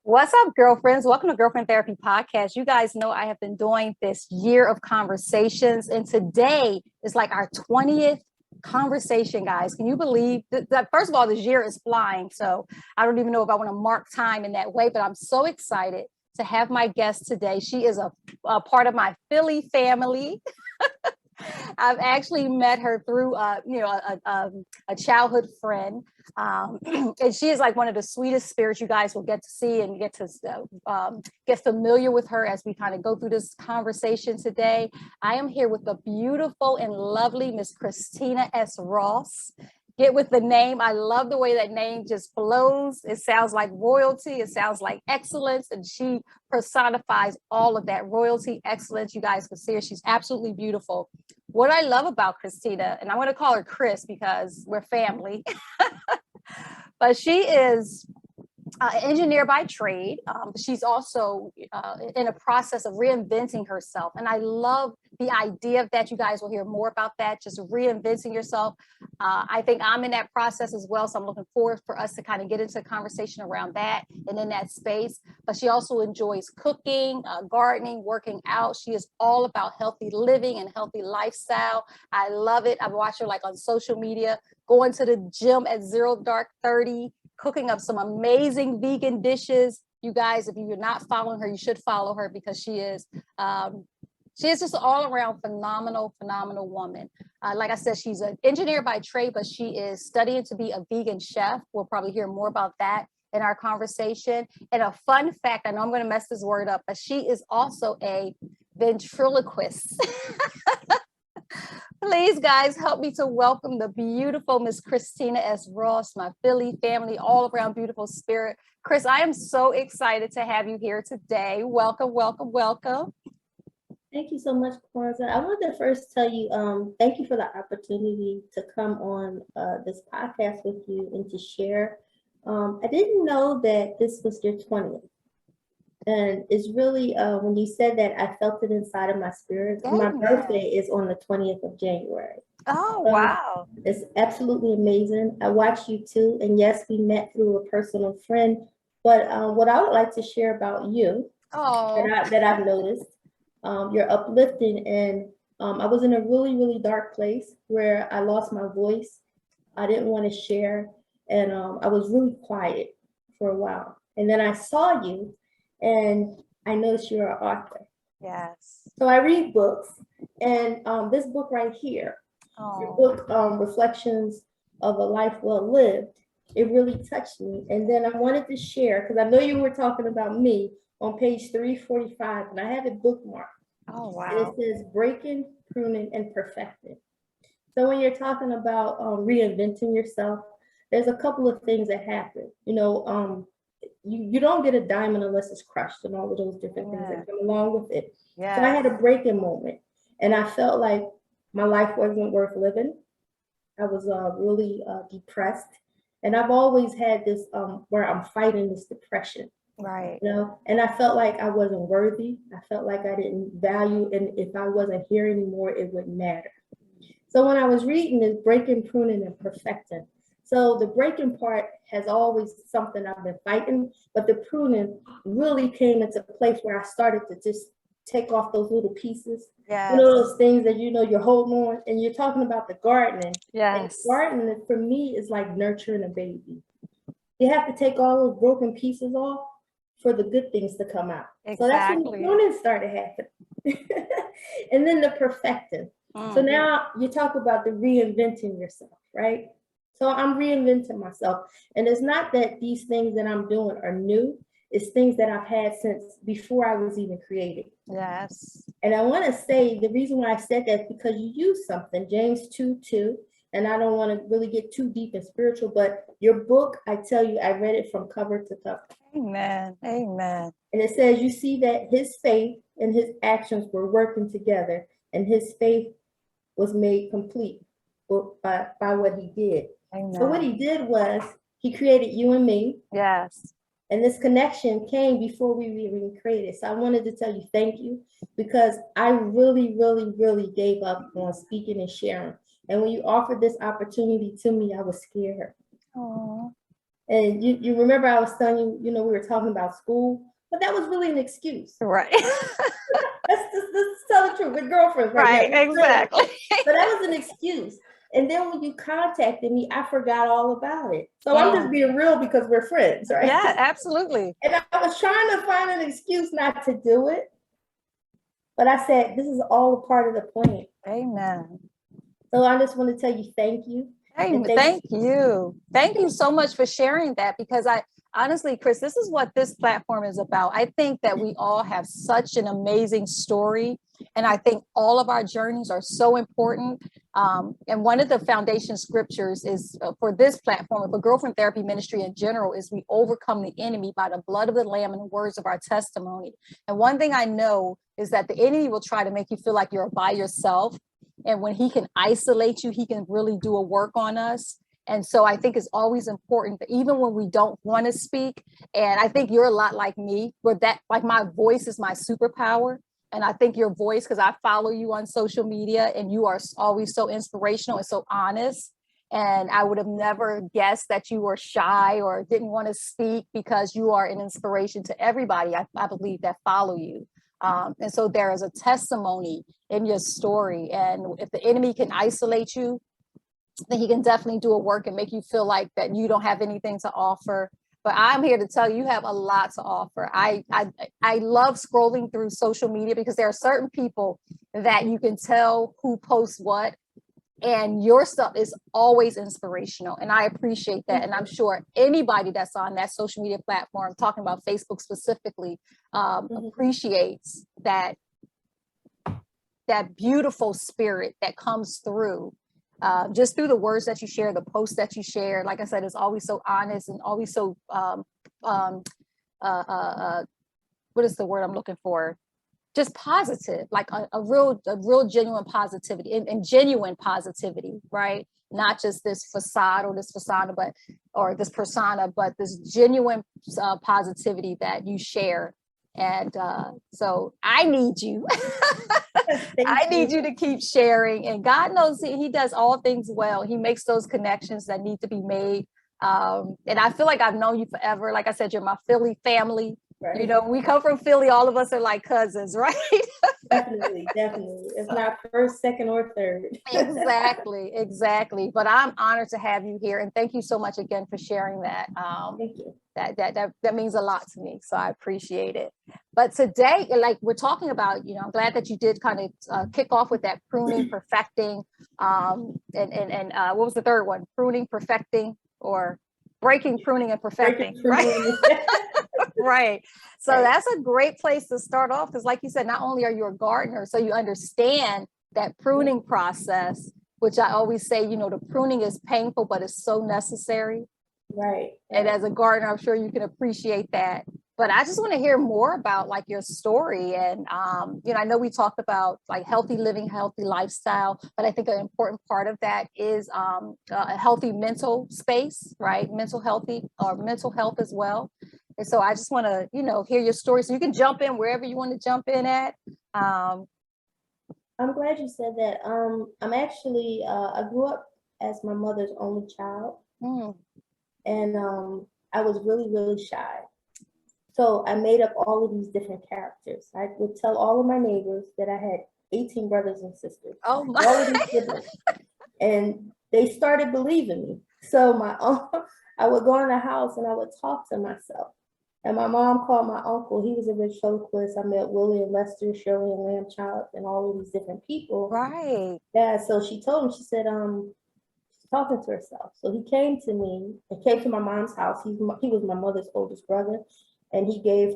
What's up, girlfriends? Welcome to Girlfriend Therapy Podcast. You guys know I have been doing this year of conversations, and today is like our 20th conversation, guys. Can you believe that? First of all, this year is flying, so I don't even know if I want to mark time in that way, but I'm so excited to have my guest today. She is a part of my Philly family. I've actually met her through, a childhood friend, and she is like one of the sweetest spirits you guys will get to see and get to get familiar with her as we kind of go through this conversation today. I am here with the beautiful and lovely Miss Christina S. Ross. Get with the name. I love the way that name just flows. It sounds like royalty. It sounds like excellence. And she personifies all of that royalty, excellence. You guys can see her. She's absolutely beautiful. What I love about Christina, and I'm going to call her Chris because we're family, but she is an engineer by trade. She's also in a process of reinventing herself. And I love the idea of that. You guys will hear more about that, just reinventing yourself. I think I'm in that process as well. So I'm looking forward for us to kind of get into a conversation around that and in that space. But she also enjoys cooking, gardening, working out. She is all about healthy living and healthy lifestyle. I love it. I've watched her like on social media, going to the gym at 0 dark 30, cooking up some amazing vegan dishes. You guys, if you're not following her, you should follow her because she is just an all-around phenomenal woman. Like I said, she's an engineer by trade, but she is studying to be a vegan chef. We'll probably hear more about that in our conversation. And a fun fact, I know I'm going to mess this word up, but she is also a ventriloquist. Please, guys, help me to welcome the beautiful Miss Christina S. Ross, my Philly family, all around beautiful spirit. Chris, I am so excited to have you here today. Welcome, welcome, welcome. Thank you so much, Kwanza. I wanted to first tell you, thank you for the opportunity to come on this podcast with you and to share. I didn't know that this was your 20th. And it's really, when you said that, I felt it inside of my spirit. Amen. My birthday is on the 20th of January. Oh, wow. It's absolutely amazing. I watched you too. And yes, we met through a personal friend. But what I would like to share about you that I've noticed, you're uplifting. And I was in a really dark place where I lost my voice. I didn't want to share. And I was really quiet for a while. And then I saw you. And I noticed you're an author. Yes. So I read books, and this book right here, your book, Reflections of a Life Well Lived, it really touched me. And then I wanted to share, because I know you were talking about me on page 345, and I have it bookmarked. Oh, wow. And it says breaking, pruning, and perfecting. So when you're talking about reinventing yourself, there's a couple of things that happen. You don't get a diamond unless it's crushed, and all of those different things that come along with it. Yeah. So I had a breaking moment, and I felt like my life wasn't worth living. I was really depressed, and I've always had this where I'm fighting this depression. Right. And I felt like I wasn't worthy. I felt like I didn't value, and if I wasn't here anymore, it wouldn't matter. So when I was reading this breaking, pruning, and perfecting, so the breaking part has always something I've been fighting, but the pruning really came into a place where I started to just take off those little pieces. Yes. Those things that you're holding on, and you're talking about the gardening. Yes. And gardening for me is like nurturing a baby. You have to take all those broken pieces off for the good things to come out. Exactly. So that's when the pruning started happening. And then the perfecting. Mm-hmm. So now you talk about the reinventing yourself, right? So I'm reinventing myself. And it's not that these things that I'm doing are new. It's things that I've had since before I was even created. Yes. And I want to say the reason why I said that is because you use something, James 2:2. And I don't want to really get too deep and spiritual, but your book, I tell you, I read it from cover to cover. Amen. Amen. And it says, you see that his faith and his actions were working together, and his faith was made complete by what he did. Amen. So what he did was he created you and me. Yes. And this connection came before we were even created. So I wanted to tell you thank you, because I really gave up on speaking and sharing. And when you offered this opportunity to me, I was scared. Aww. And you remember I was telling you, we were talking about school, but that was really an excuse. Right. Let's tell the truth. We're girlfriends, right? Right, exactly. But that was an excuse. And then when you contacted me, I forgot all about it. So I'm just being real because we're friends, right? Yeah, absolutely. And I was trying to find an excuse not to do it. But I said, this is all a part of the plan. Amen. So I just want to tell you, thank you. Hey, thank you. Thank you so much for sharing that, because honestly, Chris, this is what this platform is about. I think that we all have such an amazing story, and I think all of our journeys are so important. And one of the foundation scriptures is for this platform, for Girlfriend Therapy Ministry in general, is we overcome the enemy by the blood of the Lamb and the words of our testimony. And one thing I know is that the enemy will try to make you feel like you're by yourself. And when he can isolate you, he can really do a work on us. And so I think it's always important that even when we don't want to speak, and I think you're a lot like me, where that, like, my voice is my superpower. And I think your voice, because I follow you on social media and you are always so inspirational and so honest. And I would have never guessed that you were shy or didn't want to speak, because you are an inspiration to everybody, I believe, that follow you. And so there is a testimony in your story. And if the enemy can isolate you, then he can definitely do a work and make you feel like that you don't have anything to offer. But I'm here to tell you, you have a lot to offer. I love scrolling through social media, because there are certain people that you can tell who posts what, and your stuff is always inspirational. And I appreciate that. And I'm sure anybody that's on that social media platform, talking about Facebook specifically, appreciates that beautiful spirit that comes through, just through the words that you share, the posts that you share. Like I said, it's always so honest and always so, what is the word I'm looking for? Just positive, like a real genuine positivity and genuine positivity, right? Not just this facade or this persona, but this genuine positivity that you share. And so I need you. I need you to keep sharing. And God knows he does all things well. He makes those connections that need to be made. And I feel like I've known you forever. Like I said, you're my Philly family. Right. We come from Philly. All of us are like cousins, right? Definitely. It's not first, second, or third. Exactly. But I'm honored to have you here. And thank you so much again for sharing that. Thank you. That means a lot to me. So I appreciate it. But today, like we're talking about, I'm glad that you did kind of kick off with that pruning, perfecting, and what was the third one? Pruning, perfecting, or breaking, pruning, and perfecting, right? Right. So that's a great place to start off, because like you said, not only are you a gardener, so you understand that pruning process, which I always say, the pruning is painful, but it's so necessary. Right. And as a gardener, I'm sure you can appreciate that. But I just want to hear more about like your story. And, I know we talked about like healthy living, healthy lifestyle, but I think an important part of that is a healthy mental space, right? Mental health as well. And so I just want to, hear your story. So you can jump in wherever you want to jump in at. I'm glad you said that. I'm actually, I grew up as my mother's only child. And I was really, really shy. So I made up all of these different characters. I would tell all of my neighbors that I had 18 brothers and sisters. Oh my. All of these siblings. And they started believing me. So I would go in the house and I would talk to myself. And my mom called my uncle. He was a ventriloquist. I met Willie and Lester, Shirley and Lamb and all of these different people. Right. Yeah. So she told him, she said, she's talking to herself. So he came to me and came to my mom's house. He was my mother's oldest brother. And he gave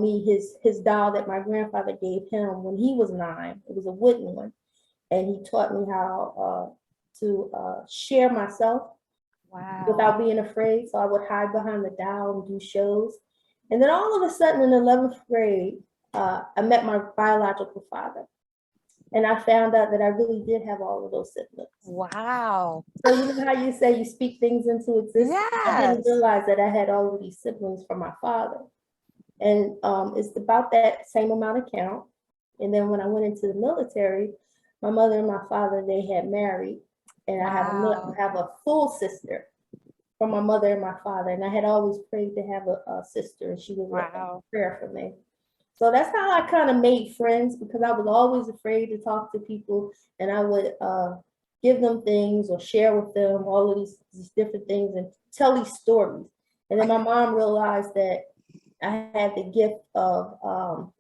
me his doll that my grandfather gave him when he was 9. It was a wooden one. And he taught me how to share myself. Wow. Without being afraid. So I would hide behind the doll and do shows. And then all of a sudden in 11th grade, I met my biological father. And I found out that I really did have all of those siblings. Wow. So you know how you say you speak things into existence? Yes. I didn't realize that I had all of these siblings from my father. And it's about that same amount of count. And then when I went into the military, my mother and my father, they had married. And I have a full sister. from my mother and my father. And I had always prayed to have a sister, and she was Wow. a prayer for me. So that's how I kind of made friends, because I was always afraid to talk to people, and I would give them things or share with them all of these different things and tell these stories. And then my mom realized that I had the gift of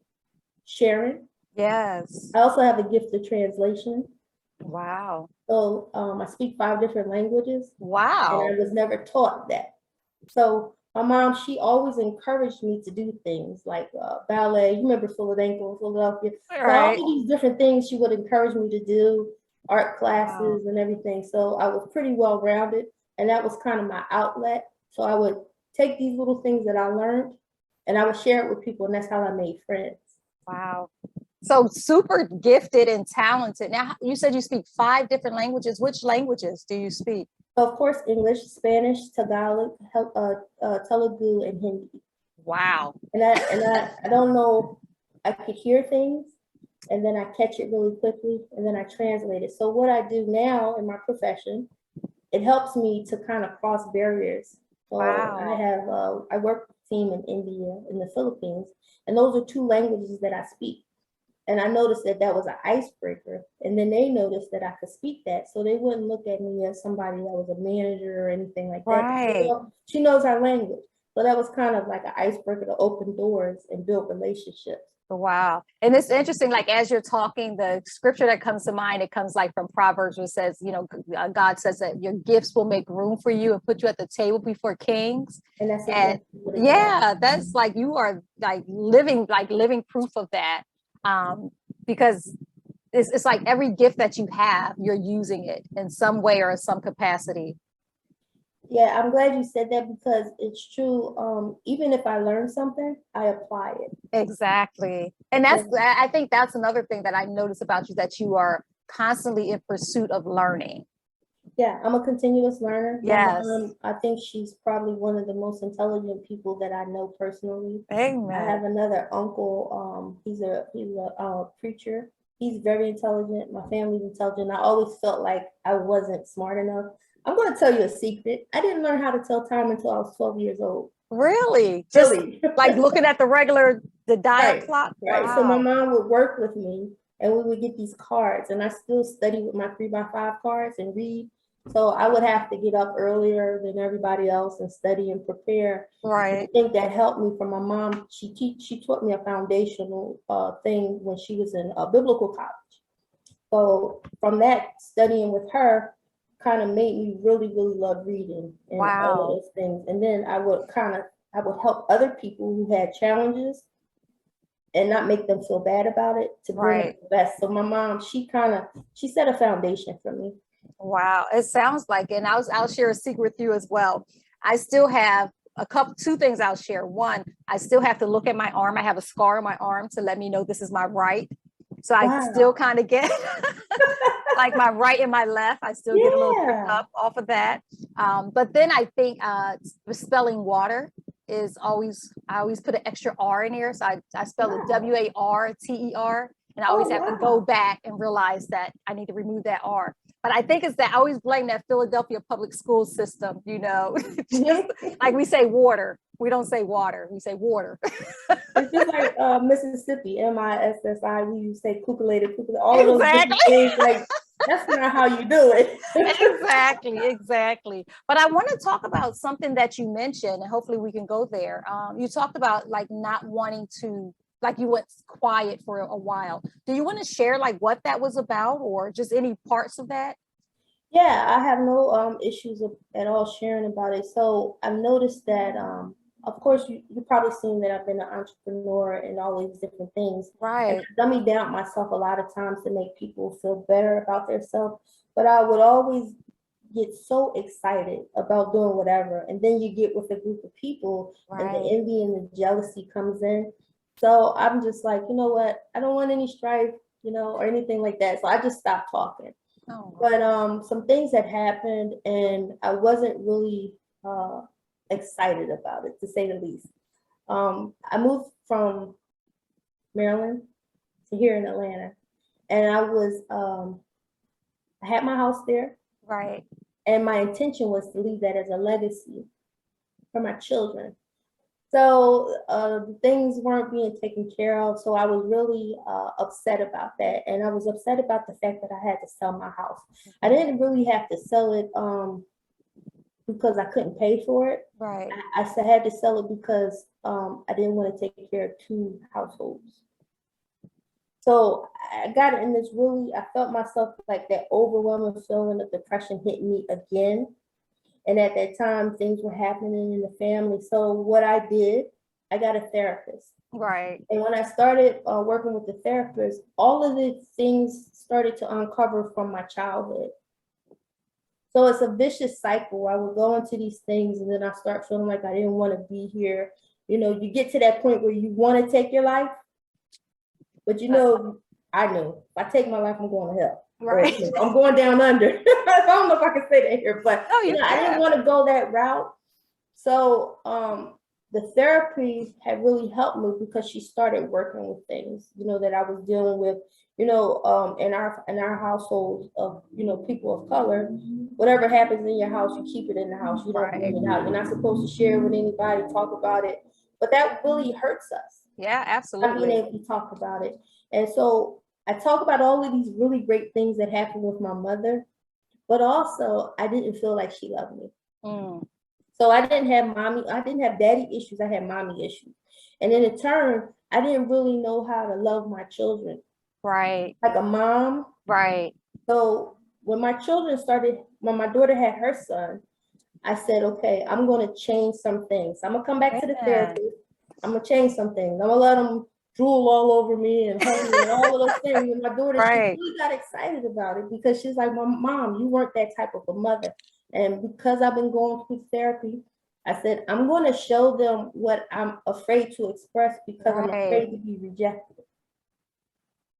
sharing. Yes. I also have the gift of translation. Wow. So I speak 5 different languages, and Wow. I was never taught that. So my mom, she always encouraged me to do things like ballet. You remember Philadelphia. All So all right. of these different things she would encourage me to do, art Wow. classes and everything. So I was pretty well rounded, and that was kind of my outlet. So I would take these little things that I learned, and I would share it with people, and that's how I made friends. Wow. So super gifted and talented. Now, you said you speak 5 different languages. Which languages do you speak? So of course, English, Spanish, Tagalog, Telugu, and Hindi. Wow. And I don't know, I could hear things, and then I catch it really quickly, and then I translate it. So what I do now in my profession, it helps me to kind of cross barriers. So Wow. I work with a team in India, in the Philippines, and those are 2 languages that I speak. And I noticed that that was an icebreaker. And then they noticed that I could speak that. So they wouldn't look at me as somebody that was a manager or anything like that. Right. She knows our language. So that was kind of like an icebreaker to open doors and build relationships. Wow. And it's interesting, like as you're talking, the scripture that comes to mind, it comes like from Proverbs, which says, you know, God says that your gifts will make room for you and put you at the table before kings. And that's And exactly what it does. yeah, that's like, you are like living proof of that. Because it's like every gift that you have, you're using it in some way or in some capacity. Yeah, I'm glad you said that, because it's true. Even if I learn something, I apply it. Exactly. And Yeah. I think that's another thing that I notice about you, that you are constantly in pursuit of learning. Yeah, I'm a continuous learner. My Yes. mom, I think she's probably one of the most intelligent people that I know personally. I Amen. have another uncle. He's a preacher. He's very intelligent. My family's intelligent. I always felt like I wasn't smart enough. I'm going to tell you a secret. I didn't learn how to tell time until I was 12 years old. Really? Just Really? like looking at the dial Right, clock? right. So my Wow. mom would work with me, and we would get these cards, and I still study with my 3x5 cards and read. So I would have to get up earlier than everybody else and study and prepare. I Right. think that helped me from my mom. She taught me a foundational thing when she was in a biblical college. So from that, studying with her kind of made me really, really love reading and all of Wow. those things. And then I would help other people who had challenges and not make them feel bad about it, to bring Right. out the best. So my mom, she set a foundation for me. Wow. It sounds like it. And I'll share a secret with you as well. I still have 2 things I'll share. One, I still have to look at my arm. I have a scar on my arm to let me know this is my right. So I still Wow. kind of get like my right and my left. I still get a little tripped Yeah. up off of that. But then I think spelling water is I always put an extra R in here. So I spell it Wow. WARTER. And I always Oh, have to go wow. back and realize that I need to remove that R. But I think it's that I always blame that Philadelphia public school system, you know, just like we say water. We don't say water, we say water. It's just like Mississippi, MISSI, we say kukulated, all of those Exactly. different things. Like, that's not how you do it. Exactly. But I want to talk about something that you mentioned, and hopefully we can go there. You talked about like not wanting to, like you went quiet for a while. Do you want to share like what that was about, or just any parts of that? Yeah, I have no issues at all sharing about it. So I've noticed that, of course, you've probably seen that I've been an entrepreneur and all these different things. And Right. I've dummied down myself a lot of times to make people feel better about themselves. But I would always get so excited about doing whatever. And then you get with a group of people, and the Right. envy and the jealousy comes in. So I'm just like, you know what? I don't want any strife, or anything like that. So I just stopped talking. Oh, But some things had happened, and I wasn't really excited about it, to say the least. I moved from Maryland to here in Atlanta, and I had my house there, right. And my intention was to leave that as a legacy for my children. So things weren't being taken care of. So I was really upset about that. And I was upset about the fact that I had to sell my house. I didn't really have to sell it because I couldn't pay for it. Right. I had to sell it because I didn't want to take care of two households. So I got in this really, I felt myself like that overwhelming feeling of depression hit me again. And at that time, things were happening in the family. So what I did, I got a therapist. Right. And when I started working with the therapist, all of the things started to uncover from my childhood. So it's a vicious cycle. I would go into these things and then I start feeling like I didn't want to be here. You know, you get to that point where you want to take your life, but you know, I know if I take my life, I'm going to hell. Right. Or, you know, I'm going down under. I don't know if I can say that here, but Oh, you know, I didn't want to go that route. So the therapy had really helped me because she started working with things, you know, that I was dealing with, you know, in our household of, you know, people of color. Whatever happens in your house, you keep it in the house. You don't bring it out. You're not supposed to share with anybody, talk about it. But that really hurts us. Yeah, Not absolutely. being able to talk about it. And so I talk about all of these really great things that happened with my mother, but also I didn't feel like she loved me. So I didn't have daddy issues, I had mommy issues. And in turn, I didn't really know how to love my children. Right. Like a mom. Right. So when my daughter had her son, I said, okay, I'm going to change some things. I'm going to come back to the therapist. I'm going to change some things. I'm going to let them drool all over me and hug me and all of those things. And my daughter, Right. she really got excited about it because she's like, Mom, you weren't that type of a mother. And because I've been going through therapy, I said, I'm going to show them what I'm afraid to express because I'm afraid to be rejected.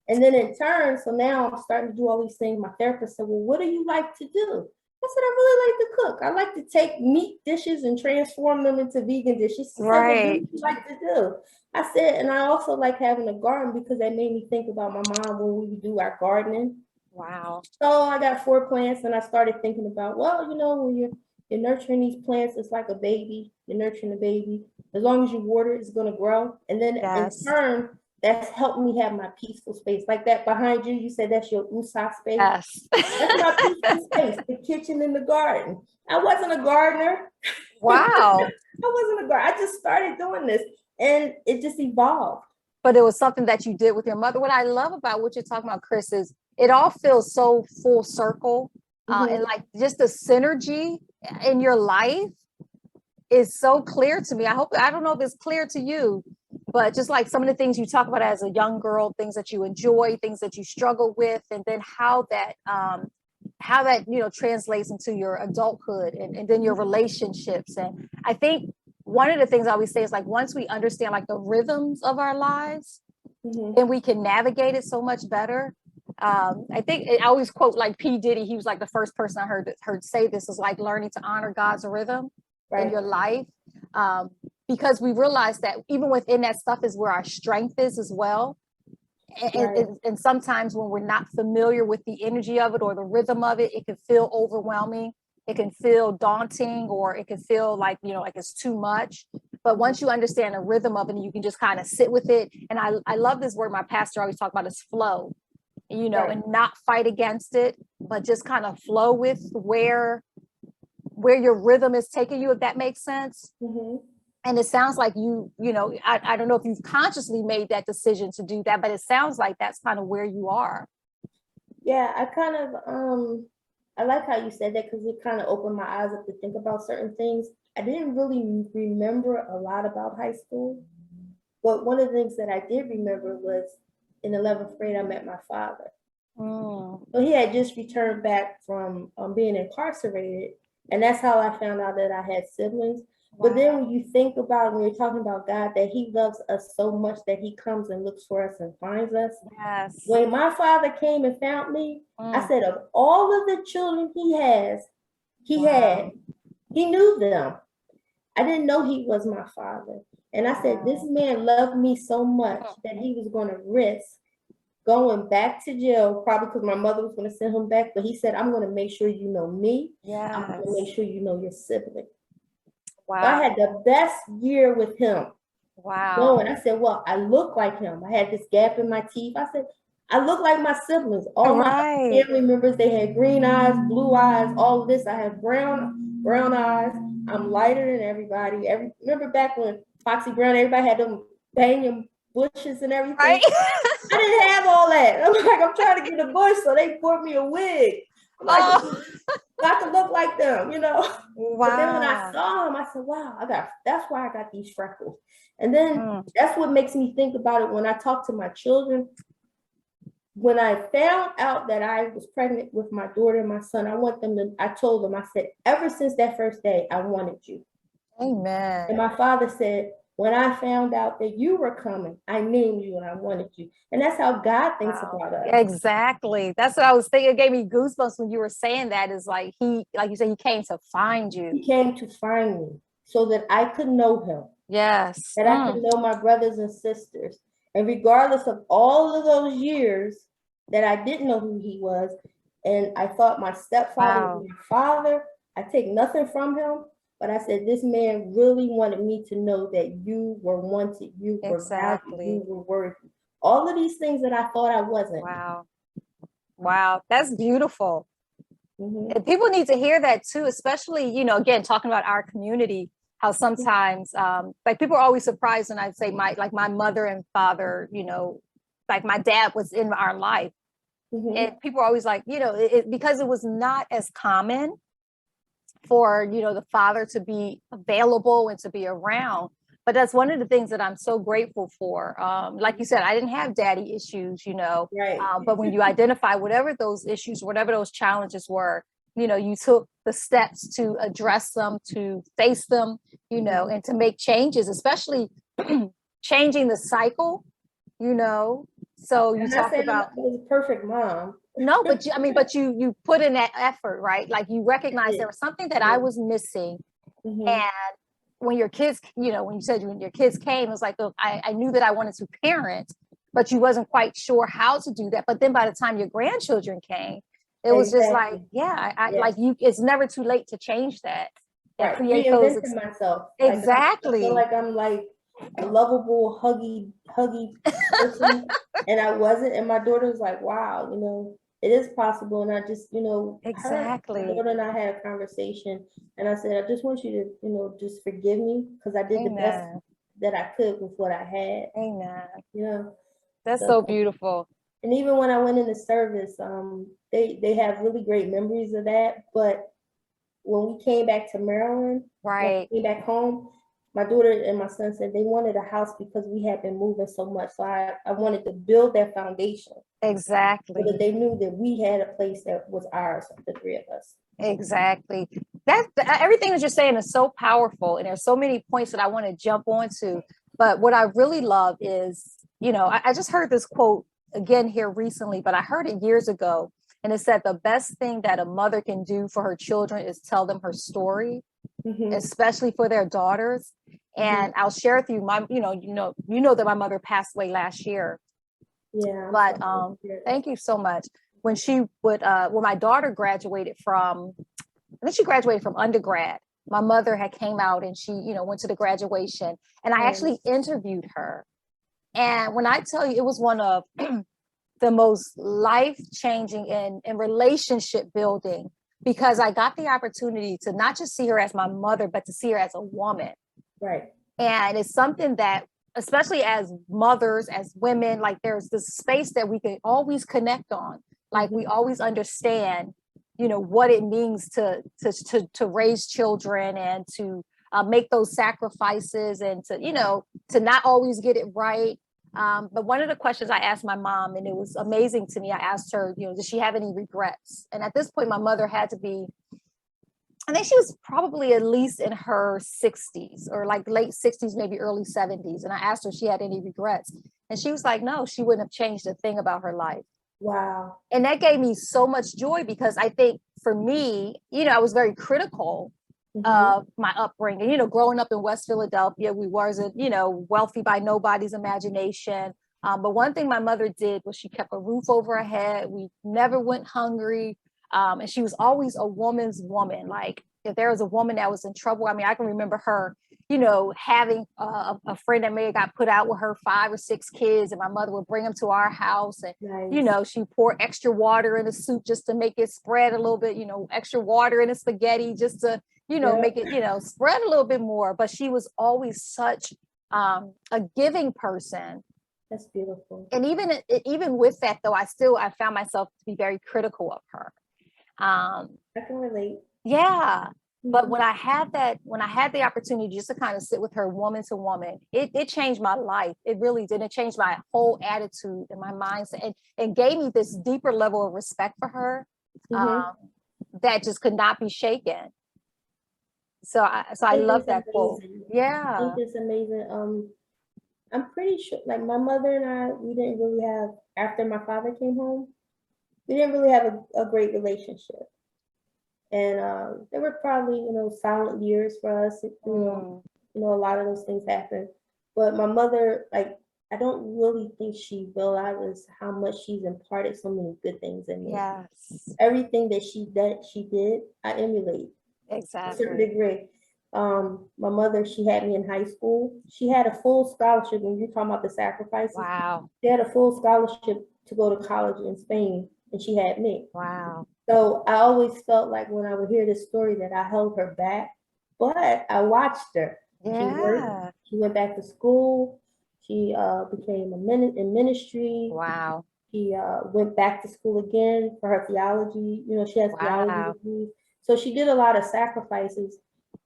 And then in turn, so now I'm starting to do all these things. My therapist said, well, what do you like to do? I said, I really like to cook. I like to take meat dishes and transform them into vegan dishes. She said, well, what do you like to do? I said, and I also like having a garden because that made me think about my mom when we would do our gardening. Wow. So I got 4 plants and I started thinking about, well, you know, when you're nurturing these plants, it's like a baby. You're nurturing a baby. As long as you water it, it's going to grow. And then in turn, that's helped me have my peaceful space. Like that behind you, you said that's your USA space. Yes. That's my peaceful space, the kitchen and the garden. I wasn't a gardener. Wow. I wasn't a gardener. I just started doing this and it just evolved. But it was something that you did with your mother. What I love about what you're talking about, Chris, is it all feels so full circle. And like just the synergy in your life is so clear to me. I don't know if it's clear to you, but just like some of the things you talk about as a young girl, things that you enjoy, things that you struggle with, and then how that you know translates into your adulthood and then your relationships. And I think one of the things I always say is like once we understand like the rhythms of our lives, then we can navigate it so much better. I think I always quote like P. Diddy. He was like the first person I heard say this is like learning to honor God's rhythm in your life. Because we realize that even within that stuff is where our strength is as well. And sometimes when we're not familiar with the energy of it or the rhythm of it, it can feel overwhelming. It can feel daunting, or it can feel like, you know, like it's too much. But once you understand the rhythm of it, you can just kind of sit with it. And I love this word my pastor always talk about is flow, you know, and not fight against it, but just kind of flow with where your rhythm is taking you, if that makes sense. And it sounds like you know, I don't know if you've consciously made that decision to do that, but it sounds like that's kind of where you are. Yeah, I kind of, I like how you said that because it kind of opened my eyes up to think about certain things. I didn't really remember a lot about high school, but one of the things that I did remember was in 11th grade, I met my father. So he had just returned back from being incarcerated, and that's how I found out that I had siblings. But then when you think about, when you're talking about God, that he loves us so much that he comes and looks for us and finds us. Yes. When my father came and found me, I said, of all of the children he knew them. I didn't know he was my father. And I said, this man loved me so much that he was going to risk going back to jail, probably because my mother was going to send him back, but he said, I'm going to make sure you know me. I'm going to Yes. make sure you know your sibling. So I Wow. had the best year with him. Wow. No, and I said, well, I look like him. I had this gap in my teeth. I said, I look like my siblings. All my Right. family members, they had green eyes, blue eyes, all of this. I have brown eyes. I'm lighter than everybody. Remember back when Foxy Brown, everybody had them banging bushes and everything. Right. I didn't have all that. I'm like, I'm trying to get a bush, so they bought me a wig. I'm like, Oh. I could look like them, you know. Wow. But then when I saw him, I said, wow, that's why I got these freckles. And then that's what makes me think about it when I talk to my children. When I found out that I was pregnant with my daughter and my son, I told them, I said, ever since that first day, I wanted you. Amen. And my father said, when I found out that you were coming, I named you and I wanted you. And that's how God thinks about us. Exactly. That's what I was thinking. It gave me goosebumps when you were saying that. Is like like you said, he came to find you. He came to find me so that I could know him. Yes. That I could know my brothers and sisters. And regardless of all of those years that I didn't know who he was, and I thought my stepfather was my father, I take nothing from him. But I said, this man really wanted me to know that you were wanted, you were valued, you were worthy. All of these things that I thought I wasn't. Wow. Wow. That's beautiful. And people need to hear that too, especially, you know, again, talking about our community, how sometimes like people are always surprised when I say my mother and father, you know, like my dad was in our life. And people are always like, you know, because it was not as common for, you know, the father to be available and to be around. But that's one of the things that I'm so grateful for. Like you said, I didn't have daddy issues, you know, but when you identify whatever those issues, whatever those challenges were, you know, you took the steps to address them, to face them, you know, and to make changes, especially changing the cycle, you know. So you talked about I was a perfect mom. No, but you put in that effort, right? Like you recognize there was something that I was missing. And when your kids, you know, when you said when your kids came, it was like, I knew that I wanted to parent, but you wasn't quite sure how to do that. But then by the time your grandchildren came, it was just like, like it's never too late to change that. And create reinventing myself. Exactly. I feel like I'm like a lovable, huggy person. And I wasn't. And my daughter was like, wow, you know, it is possible. And I just, you know, my daughter and I had a conversation, and I said, I just want you to, you know, just forgive me because I did the best that I could with what I had. Amen. You know, that's so beautiful. And even when I went into service, they have really great memories of that. But when we came back to Maryland, came back home, my daughter and my son said they wanted a house because we had been moving so much. So I wanted to build that foundation. Exactly. So that they knew that we had a place that was ours, the three of us. Exactly. Everything that you're saying is so powerful. And there's so many points that I want to jump onto. But what I really love is, you know, I just heard this quote again here recently, but I heard it years ago. And it said the best thing that a mother can do for her children is tell them her story, especially for their daughters. And I'll share with you you know that my mother passed away last year. Yeah. But thank you so much. When my daughter graduated from, I think she graduated from undergrad. My mother had came out and she, you know, went to the graduation, and I actually interviewed her. And when I tell you, it was one of the most life-changing and relationship building, because I got the opportunity to not just see her as my mother, but to see her as a woman. Right. And it's something that, especially as mothers, as women, like there's this space that we can always connect on. Like we always understand, you know, what it means to raise children and to make those sacrifices and to, you know, to not always get it right. But one of the questions I asked my mom, and it was amazing to me, I asked her, you know, does she have any regrets? And at this point, my mother had to be, I think she was probably at least in her 60s or like late 60s, maybe early 70s. And I asked her if she had any regrets. And she was like, no, she wouldn't have changed a thing about her life. Wow. And that gave me so much joy, because I think for me, you know, I was very critical of my upbringing. You know, growing up in West Philadelphia, we wasn't, you know, wealthy by nobody's imagination. But one thing my mother did was she kept a roof over her head. We never went hungry. And she was always a woman's woman. Like if there was a woman that was in trouble, I mean, I can remember her, you know, having a friend that may have got put out with her 5 or 6 kids, and my mother would bring them to our house, and Nice. you know, she poured extra water in the soup just to make it spread a little bit, you know, extra water in the spaghetti just to, you know, make it, you know, spread a little bit more. But she was always such a giving person. That's beautiful. And even with that though, I found myself to be very critical of her. I can relate. Yeah. But when I had the opportunity just to kind of sit with her woman to woman, it changed my life. It really did. It changed my whole attitude and my mindset, and gave me this deeper level of respect for her that just could not be shaken. So I love that quote. Yeah. I think it's amazing. I'm pretty sure, like my mother and I, we didn't really have, after my father came home, we didn't really have a great relationship. And there were probably, you know, silent years for us. You know, a lot of those things happened. But my mother, like, I don't really think she realizes how much she's imparted so many good things in me. Yes. Everything that she did, I emulate. Exactly. To a certain degree. My mother, she had me in high school. She had a full scholarship. When you're talking about the sacrifices, wow, she had a full scholarship to go to college in Spain, and she had me. Wow. So I always felt like when I would hear this story that I held her back, but I watched her. Yeah. She worked. She went back to school. She became in ministry. Wow. She went back to school again for her theology. You know, she has theology degrees. So she did a lot of sacrifices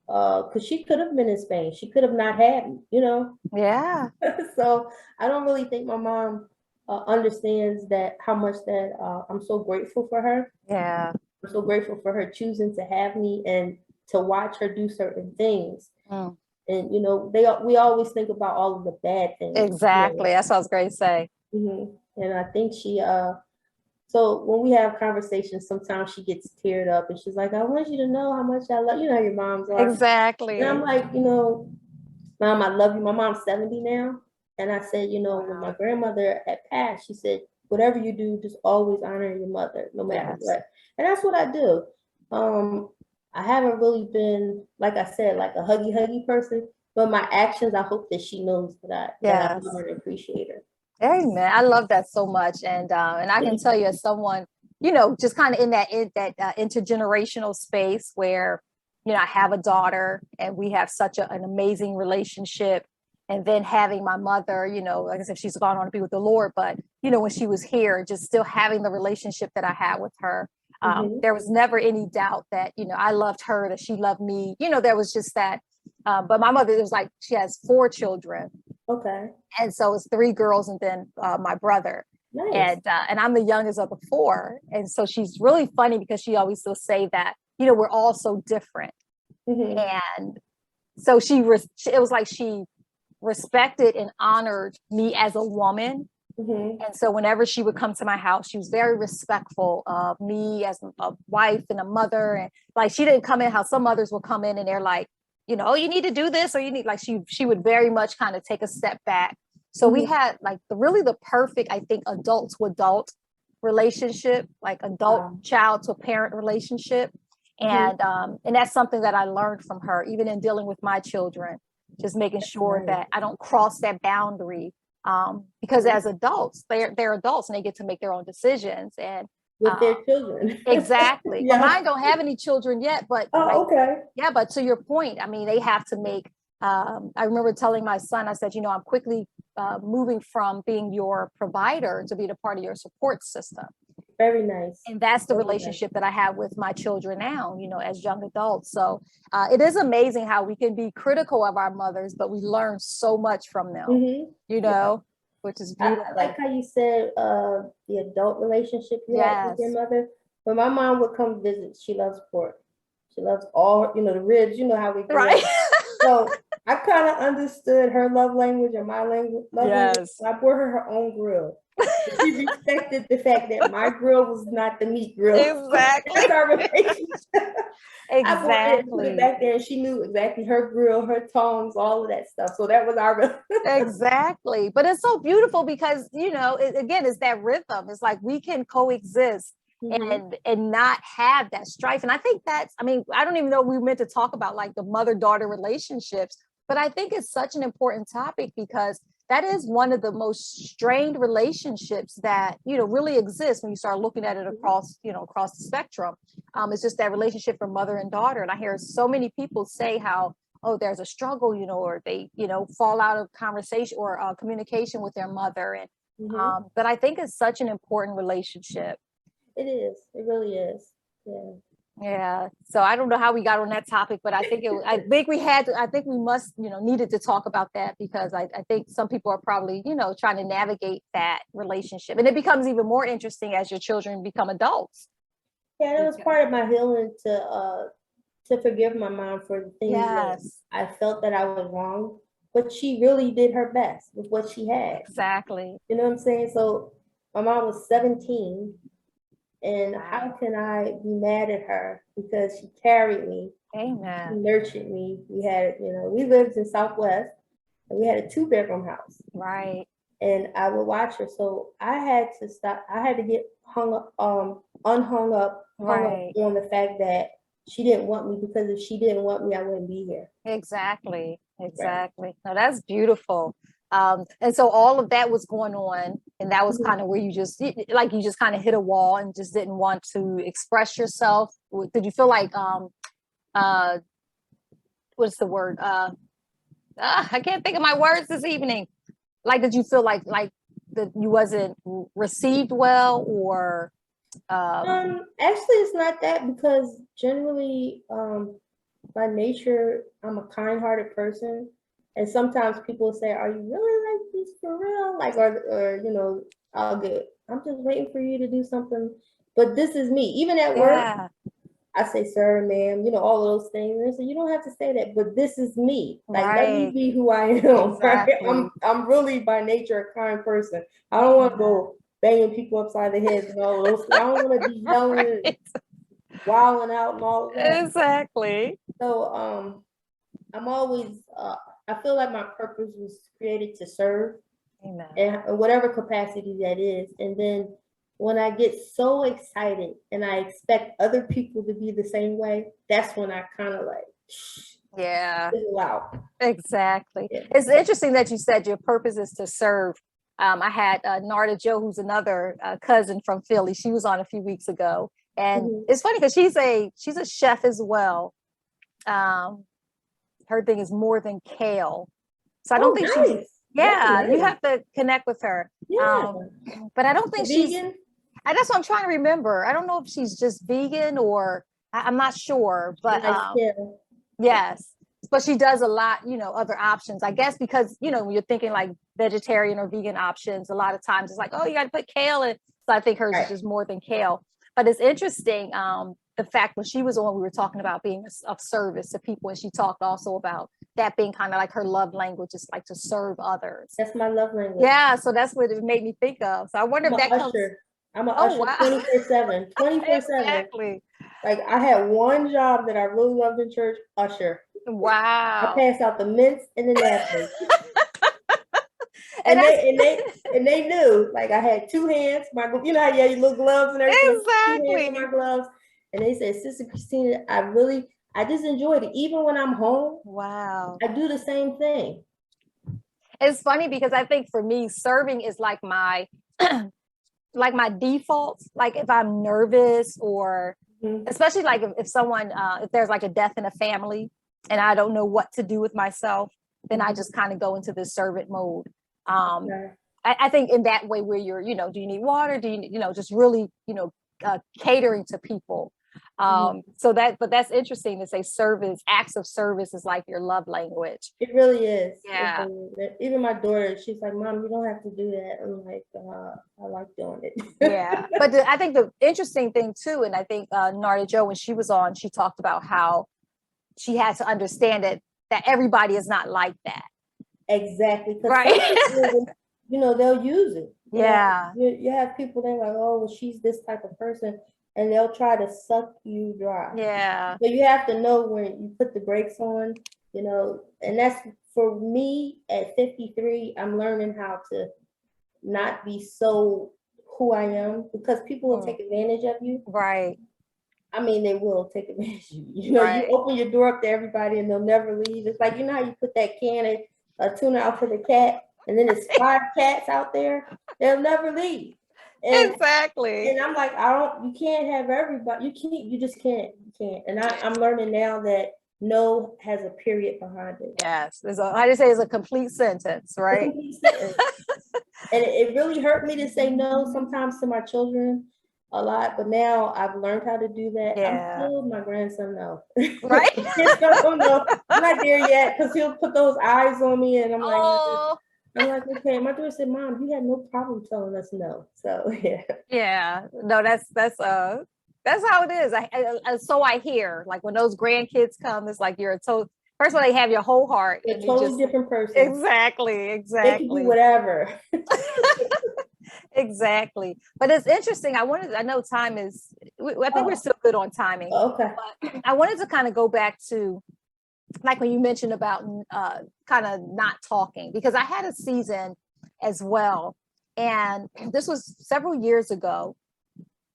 because she could have been in Spain. She could have not had me, you know? Yeah. So I don't really think my mom understands that how much that I'm so grateful for her. Yeah. I'm so grateful for her choosing to have me and to watch her do certain things. And, you know, we always think about all of the bad things. Exactly. You know? That's what I was going to say. And I think she so when we have conversations, sometimes she gets teared up and she's like, I want you to know how much I love you. Know how your moms are. Exactly. And I'm like, you know, Mom, I love you. My mom's 70 now. And I said, you know, when my grandmother had passed, she said, whatever you do, just always honor your mother, no matter what. And that's what I do. I haven't really been, like I said, like a huggy person, but my actions, I hope that she knows that I love her and appreciate her. Amen. I love that so much. And I can tell you, as someone, you know, just kind of in that intergenerational space where, you know, I have a daughter and we have such an amazing relationship. And then having my mother, you know, like I said, she's gone on to be with the Lord, but, you know, when she was here, just still having the relationship that I had with her, there was never any doubt that, you know, I loved her, that she loved me. You know, there was just that. But my mother, it was like, she has 4 children. Okay. And so it's 3 girls and then my brother. Nice. And I'm the youngest of the 4. And so she's really funny because she always will say that, you know, we're all so different. And so it was like she respected and honored me as a woman. And so whenever she would come to my house, she was very respectful of me as a wife and a mother. And like, she didn't come in how some mothers will come in and they're like, you know, you need to do this, or you need, like, she would very much kind of take a step back. So we had like the perfect, I think, adult to adult relationship, like adult child to parent relationship. And that's something that I learned from her, even in dealing with my children, just making sure that I don't cross that boundary. Because as adults, they're adults and they get to make their own decisions and with their children. Exactly. Well, mine don't have any children yet, but okay. Yeah, but to your point, I mean, they have to make. I remember telling my son, I said, you know, I'm quickly moving from being your provider to being a part of your support system. Very nice. And that's the relationship that I have with my children now, you know, as young adults. So it is amazing how we can be critical of our mothers, but we learn so much from them, you know, which is beautiful. I like how you said the adult relationship you had with your mother. When my mom would come visit, she loves pork. She loves all, you know, the ribs, you know how we do it. So I kind of understood her love language and my language. Love language. Yes. So I bought her own grill. She respected the fact that my grill was not the meat grill. Exactly. That's our relationship. I bought it and put it Exactly. back there, and she knew exactly her grill, her tongs, all of that stuff. So that was our Exactly. But it's so beautiful because, again, it's that rhythm. It's like we can coexist Mhm. and not have that strife. And I think I don't even know if we meant to talk about like the mother-daughter relationships, but I think it's such an important topic because that is one of the most strained relationships that, really exists when you start looking at it across the spectrum. It's just that relationship from mother and daughter. And I hear so many people say how, oh, there's a struggle, or they, fall out of conversation or communication with their mother. And Mhm. but I think it's such an important relationship. It is. It really is. Yeah. Yeah. So I don't know how we got on that topic, but I think I think we must, needed to talk about that because I think some people are probably, trying to navigate that relationship. And it becomes even more interesting as your children become adults. Yeah, it was part of my healing to forgive my mom for the things that Yes, I felt that I was wrong, but she really did her best with what she had. exactly. You know what I'm saying? So my mom was 17, and how Wow. can I be mad at her because she carried me, she Amen. nurtured me. We lived in Southwest, and we had a 2-bedroom house, Right. and I would watch her. So I had to stop. I had to get hung up Right. on the fact that she didn't want me, because if she didn't want me, I wouldn't be here. Exactly. Right. Exactly. No, that's beautiful. And so all of that was going on, and that was kind of where you just kind of hit a wall and just didn't want to express yourself. Did you feel like uh what's the word? I can't think of my words this evening. Like, did you feel like that you wasn't received well, or Actually, it's not that, because generally, by nature, I'm a kind-hearted person, and sometimes people say, "Are you really like this for real?" Like, or I'm just waiting for you to do something. But this is me. Even at work, yeah, I say, "Sir, ma'am," all of those things. And they say, "You don't have to say that," but this is me. Like, let me right, be who I am. Right? exactly. I'm really by nature a kind person. I don't want to Amen. go banging people upside the heads and all of those things. I don't want to be yelling and Right. wilding out and all of that. Exactly. So I'm always I feel like my purpose was created to serve, Amen. and whatever capacity that is. And then when I get so excited and I expect other people to be the same way, that's when I kind of like Yeah, fizzle out. exactly. Yeah. It's interesting that you said your purpose is to serve. I had Narda Joe, who's another cousin from Philly. She was on a few weeks ago, and Mhm. it's funny because she's a chef as well. Um, her thing is more than kale, so I don't Oh, think she's. nice. That's Yeah, you nice. have to connect with her. Yeah. But I don't think she's. Vegan. That's what I'm trying to remember. I don't know if she's just vegan or I'm not sure, She but likes kale. yes, but she does a lot, other options. I guess because, when you're thinking like vegetarian or vegan options, a lot of times it's like, oh, you got to put kale in. So I think hers is Right. just more than kale. But it's interesting, the fact when she was on, we were talking about being of service to people, and she talked also about that being kind of like her love language is like to serve others. That's my love language. Yeah, so that's what it made me think of. So I wonder I'm if an that comes. usher. I'm an Oh usher wow, 24/7. 24/7. exactly. Like, I had one job that I really loved in church, usher. I Wow. passed out the mints and the napkins. And And that's they knew, like, I had 2 hands, how you have your little gloves and everything, 2 hands in my exactly. gloves. And they said, Sister Christina, I just enjoyed it. Even when I'm home, Wow. I do the same thing. It's funny because I think for me, serving is like my like my default. Like if I'm nervous or Mhm. especially like if someone if there's like a death in a family and I don't know what to do with myself, then I Mhm. just kind of go into the servant mode. Um, Okay. I think in that way where you're, do you need water? Do you, just really, catering to people. Mhm. But that's interesting to say service, acts of service is like your love language. It really is. Yeah. Even my daughter, she's like, Mom, you don't have to do that. I'm like, I like doing Yeah. it. But I think the interesting thing too, and I think Narda Joe, when she was on, she talked about how she had to understand that that everybody is not like that. Exactly. Because Right. they'll use it. Yeah. You have people that are like, oh, well, she's this type of person, and they'll try to suck you dry. Yeah. So you have to know when you put the brakes on, and that's for me at 53, I'm learning how to not be so who I am, because people will take advantage of you. Right. I mean, they will take advantage of you. Right. You open your door up to everybody and they'll never leave. It's like, how you put that can of tuna out for the cat, and then there's 5 cats out there, they'll never leave. Exactly. And I'm like, you can't have everybody. You just can't. You can't. And I'm learning now that no has a period behind it. Yes. I just say it's a complete sentence, right? A complete sentence. And it really hurt me to say no sometimes to my children a lot, but now I've learned how to do that. Yeah. I'm still my grandson, no. Right? No, I'm not there yet, because he'll put those eyes on me, and I'm like, Oh. I'm like, okay. My daughter said, Mom, you had no problem telling us no. So yeah. Yeah. No, that's how it is. So I hear, like, when those grandkids come, it's like you're first of all, they have your whole heart. You're a totally different person. Exactly. They can do whatever. Exactly. But it's interesting. I know time is, I think we're still good on timing. Okay. But I wanted to kind of go back to, like, when you mentioned about kind of not talking, because I had a season as well. And this was several years ago.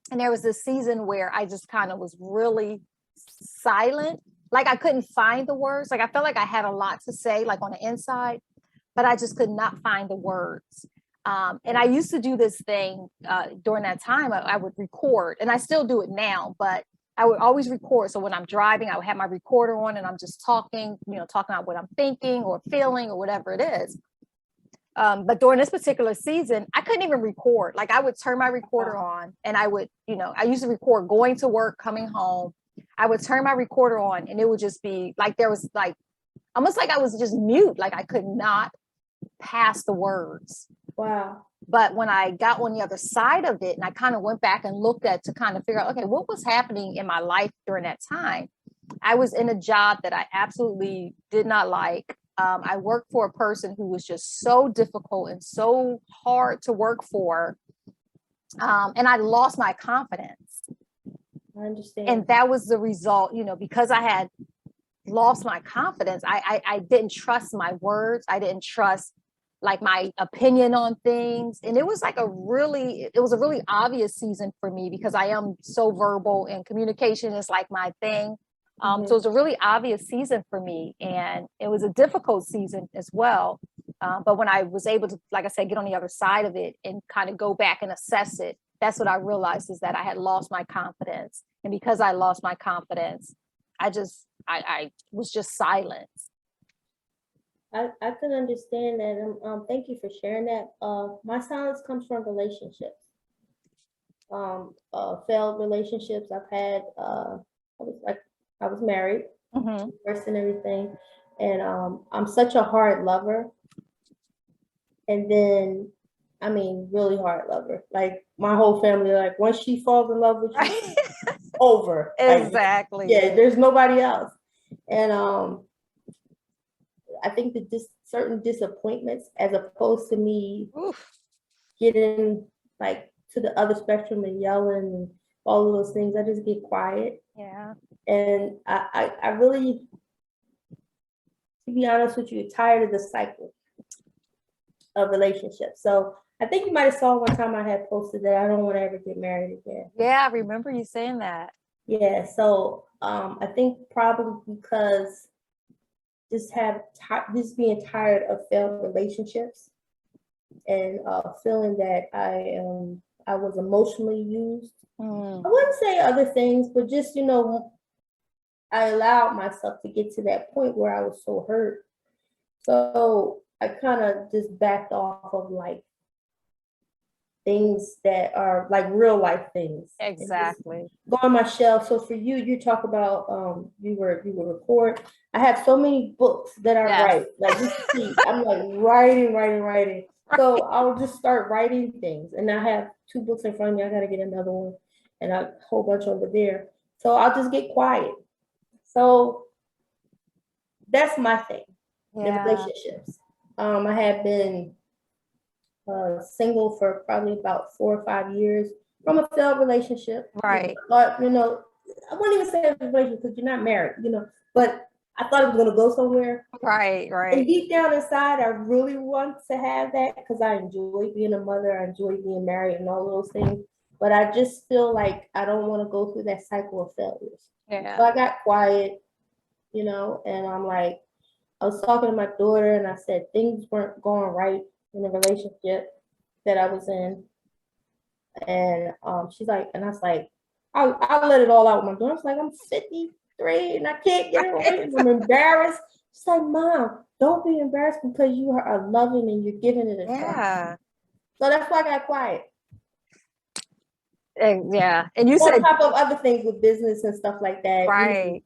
And there was this season where I just kind of was really silent. Like, I couldn't find the words. Like, I felt like I had a lot to say, like, on the inside, but I just could not find the words. And I used to do this thing during that time. I would record, and I still do it now, but I would always record. So when I'm driving, I would have my recorder on and I'm just talking about what I'm thinking or feeling or whatever it is. But during this particular season, I couldn't even record. Like, I would turn my recorder on, and I would, I used to record going to work, coming home. I would turn my recorder on, and it would just be like, there was like, almost like I was just mute. Like, I could not pass the words. Wow. But when I got on the other side of it, and I kind of went back and looked at to kind of figure out, okay, what was happening in my life during that time? I was in a job that I absolutely did not like. I worked for a person who was just so difficult and so hard to work for. And I lost my confidence. I understand. And that was the result, because I had lost my confidence. I didn't trust my words. I didn't trust, like, my opinion on things. And it was like it was a really obvious season for me, because I am so verbal, and communication is like my thing. So it was a really obvious season for me, and it was a difficult season as well. But when I was able to, like I said, get on the other side of it and kind of go back and assess it, that's what I realized, is that I had lost my confidence. And because I lost my confidence, I was just silent. I can understand that. Thank you for sharing that. My silence comes from relationships. Failed relationships I've had. I was married, first and everything, and I'm such a hard lover. And then, I mean, really hard lover. Like, my whole family, like, once she falls in love with you, over. Exactly. Like, there's nobody else. And I think that certain disappointments, as opposed to me getting, like, to the other spectrum and yelling and all of those things, I just get quiet. Yeah. And I really, to be honest with you, tired of the cycle of relationships. So I think you might have saw one time I had posted that I don't want to ever get married again. Yeah, I remember you saying that. Yeah. So I think probably because just being tired of failed relationships, and feeling that I was emotionally used. I wouldn't say other things, but just, I allowed myself to get to that point where I was so hurt. So I kind of just backed off of, like, things that are like real life things. Exactly. Go on my shelf. So for you talk about you record. I have so many books that I write. Like, you see, I'm like writing. So I'll just start writing things, and I have 2 books in front of me. I gotta get another one, and a whole bunch over there. So I'll just get quiet. So that's my thing. The Yeah. relationships. I have been single for probably about 4 or 5 years from a failed relationship. Right. But I wouldn't even say a relationship because you're not married, but I thought it was going to go somewhere. Right. And deep down inside, I really want to have that because I enjoy being a mother. I enjoy being married and all those things. But I just feel like I don't want to go through that cycle of failures. Yeah. So I got quiet, and I'm like, I was talking to my daughter and I said things weren't going right in the relationship that I was in. And she's like, and I was like, I'll let it all out with my daughter. I was like, I'm 53 and I can't get it right. I'm embarrassed. She's like, Mom, don't be embarrassed because you are loving and you're giving it a try. Yeah. So that's why I got quiet. And you On said top of other things with business and stuff like that. right.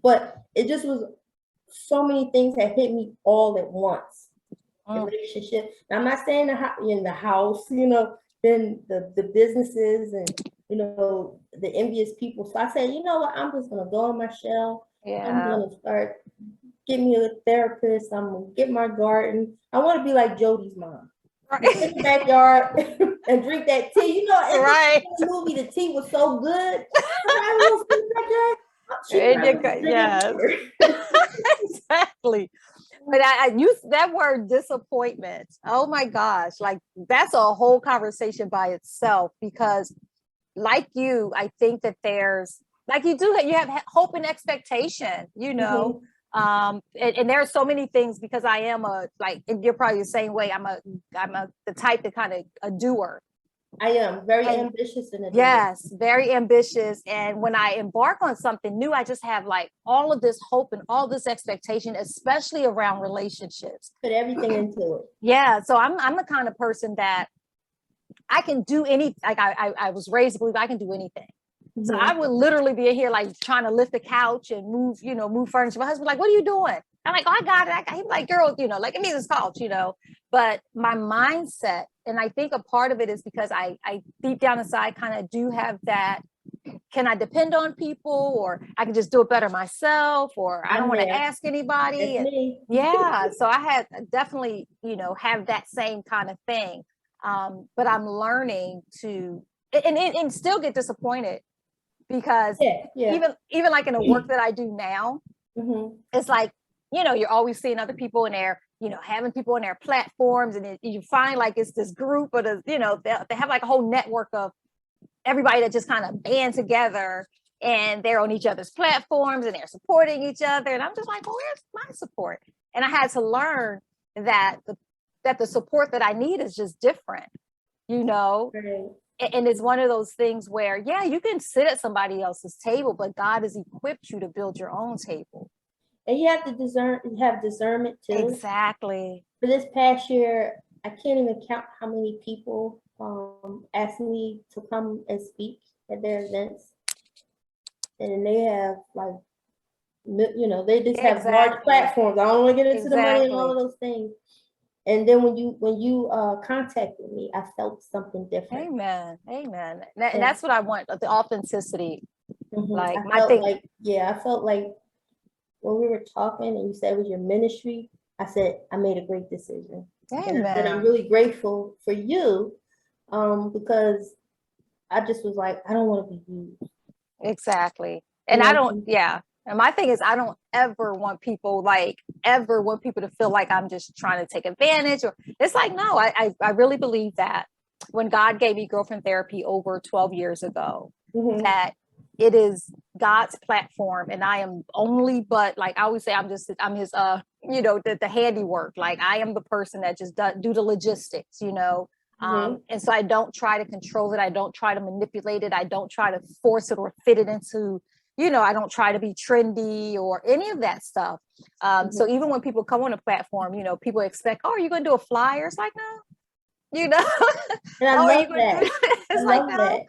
But it just was so many things that hit me all at once. The relationship. Now, I'm not saying in the house, then the businesses and the envious people. So I said, you know what? I'm just gonna go in my shell. Yeah. I'm gonna start getting me a therapist. I'm gonna get my garden. I want to be like Jody's mom. Right. In the backyard and drink that tea. In right. the movie, the tea was so good. Yes. Exactly. But I use that word disappointment. Oh my gosh. Like that's a whole conversation by itself because like you, I think that there's like you have hope and expectation, and there are so many things because I am and you're probably the same way. I'm the type that kind of a doer. I am very ambitious in it. Yes, very ambitious. And when I embark on something new, I just have like all of this hope and all this expectation, especially around relationships. Put everything into it. Yeah. So I'm the kind of person that I can do anything. Like I was raised to believe I can do anything. Mm-hmm. So I would literally be here like trying to lift the couch and move furniture. My husband's like, what are you doing? I'm like, oh, I got it. He's like, girl, like, give me this couch, But my mindset, and I think a part of it is because I deep down inside kind of do have that, can I depend on people or I can just do it better myself or I don't want to ask anybody. That's me. Yeah. So I had definitely, have that same kind of thing. But I'm learning to, and still get disappointed because even like in the work that I do now, it's like, you're always seeing other people in there, having people on their platforms and you find like it's this group of they have like a whole network of everybody that just kind of band together and they're on each other's platforms and they're supporting each other. And I'm just like, well, where's my support? And I had to learn that the support that I need is just different, Right. And it's one of those things where, you can sit at somebody else's table, but God has equipped you to build your own table. And you have to have discernment too. Exactly. For this past year, I can't even count how many people asked me to come and speak at their events. And they have like, they just have large platforms. I don't want to get into the money and all of those things. And then when you contacted me, I felt something different. Amen. And that's what I want, the authenticity. Like I felt like when we were talking and you said it was your ministry, I said, I made a great decision. Amen. And I'm really grateful for you because I just was like, I don't want to be used. Exactly. And I don't, And my thing is, I don't ever want people to feel like I'm just trying to take advantage or it's like, no, I really believe that when God gave me Girlfriend Therapy over 12 years ago, that it is God's platform and I am only, but like I always say, I'm his, the handiwork. Like I am the person that just do the logistics, and so I don't try to control it. I don't try to manipulate it. I don't try to force it or fit it into, I don't try to be trendy or any of that stuff. So even when people come on a platform, people expect, oh, are you going to do a flyer? It's like, no, And I love that. It's like, no.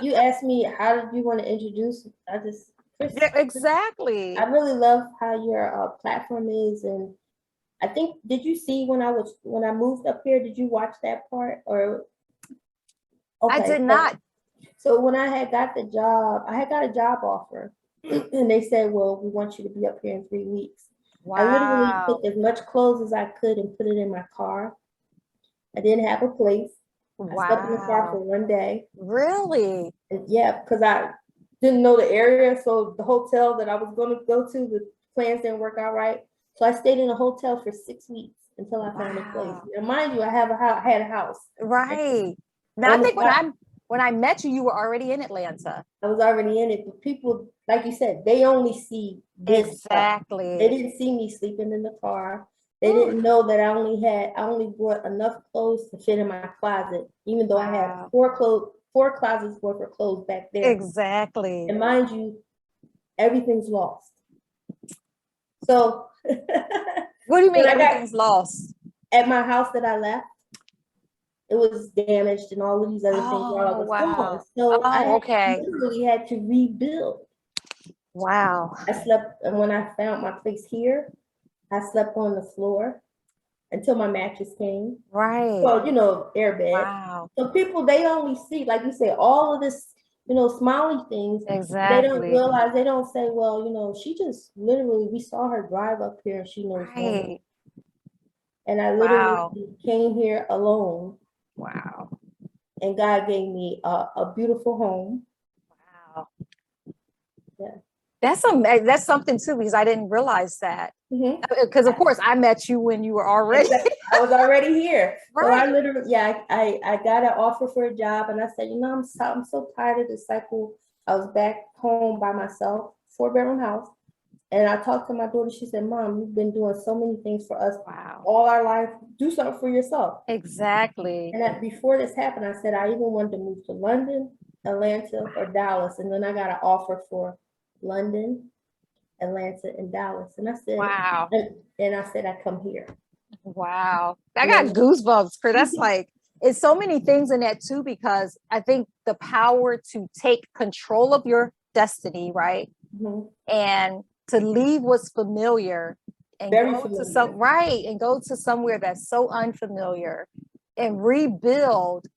You asked me, how did you want to introduce? Exactly. I really love how your platform is. And I think, did you see when I moved up here, did you watch that part or? Okay, I did not. So when I had got the job, I had got a job offer and they said, well, we want you to be up here in 3 weeks. I literally Wow. took as much clothes as I could and put it in my car. I didn't have a place. I slept in the car for Wow. one day. Really? And yeah, because I didn't know the area. So the hotel that I was going to go to, the plans didn't work out right. So I stayed in a hotel for 6 weeks until I found a place. Wow. Now, mind you, I have a house, had a house. Right. Now I On the think when I met you, you were already in Atlanta. I was already in it, but people, like you said, they only see this part. They Exactly. didn't see me sleeping in the car. They Ooh, didn't know that I only brought enough clothes to fit in my closet, even though I had wow. four closets worth of clothes back there. Exactly. And mind you, everything's lost. So What do you when mean I got everything's lost? at my house that I left, it was damaged and all of these other things while I Oh, was gone. wow. So Oh, I okay. literally had to rebuild. Wow. I slept, and when I found my place here, I slept on the floor until my mattress came. Right. Well, airbed. Wow. So people, they only see, like you say, all of this, smiley things. They don't Exactly. realize, they don't say, well, she just literally, we saw her drive up here and she knows home. Right. And I literally Wow. came here alone, Wow. and God gave me a beautiful home. Wow. Yeah. That's something too, because I didn't realize that. Mhm. Because of course I met you when you were already I was already here. So I right. literally, yeah, I got an offer for a job, and I said, I'm so tired of this cycle. I was back home by myself, 4-bedroom house. And I talked to my daughter. She said, Mom, you've been doing so many things for us Wow. all our life. Do something for yourself. Exactly. And before this happened, I said, I even wanted to move to London, Atlanta, or Dallas. And then I got an offer for London, Atlanta, and Dallas. And I said, Wow. and I said, I come here. Wow. I And got then, goosebumps, Chris. That's like, it's so many things in that too, because I think the power to take control of your destiny, right? mhm, And to leave what's familiar and very go to familiar. and go to somewhere that's so unfamiliar and rebuild.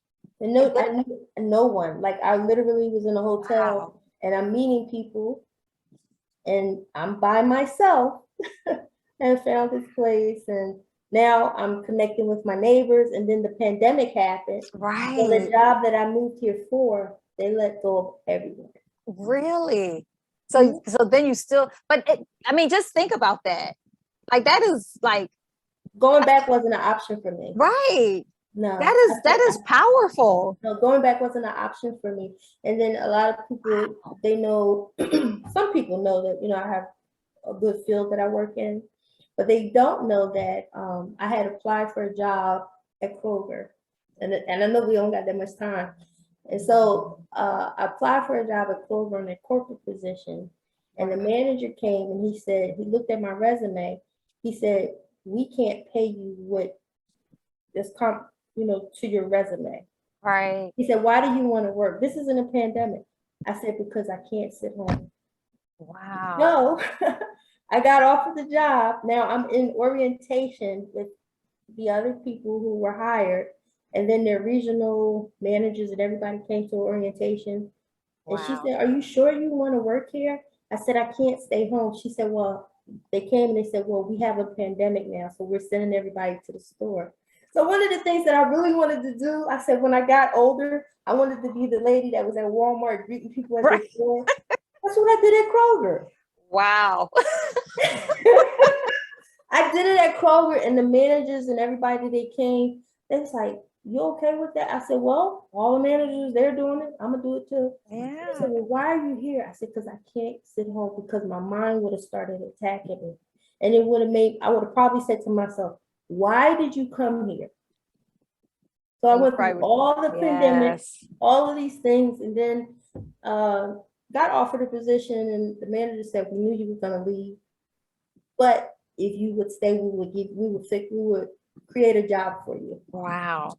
And And no, then, I knew no one. Like I literally was in a wow. hotel and I'm meeting people and I'm by myself and found this place. And now I'm connecting with my neighbors. And then the pandemic happened. So the Right. job that I moved here for, they let go of everyone. Really? Mhm. So then you still, but I mean, just think about that. Like that is like, Going back wasn't an option for me. right. No, That is powerful. no, going back wasn't an option for me. And then a lot of people, they know, some people know that, I have a good field that I work in, but they don't know that I had applied for a job at Kroger. And I know we don't got that much time. And so I applied for a job at Kroger in a corporate position. And the manager came and he said, he looked at my resume. He said, we can't pay you what this to your resume. Right. He said, why do you want to work? This isn't a pandemic. I said, because I can't sit home. Wow. No, I got offered the job. Now I'm in orientation with the other people who were hired, and then their regional managers and everybody came to orientation. And she Wow. said, are you sure you want to work here? I said, I can't stay home. She said, well, they came and they said, well, we have a pandemic now, so we're sending everybody to the store. So one of the things that I really wanted to do, I said, when I got older, I wanted to be the lady that was at Walmart greeting people at the Right. store. That's what I did at Kroger. Wow. I did it at Kroger, and the managers and everybody they came, they was like, you okay with that? I said, well, all the managers, they're doing it. I'm gonna do it too. They Yeah. said, well, why are you here? I said, because I can't sit home because my mind would have started attacking me. And it would have I would have probably said to myself, why did you come here? So I And you went through probably all the pandemic, yes. all of these things, and then got offered a position, and the manager said, we knew you were gonna leave. But if you would stay, we would create a job for you. Wow.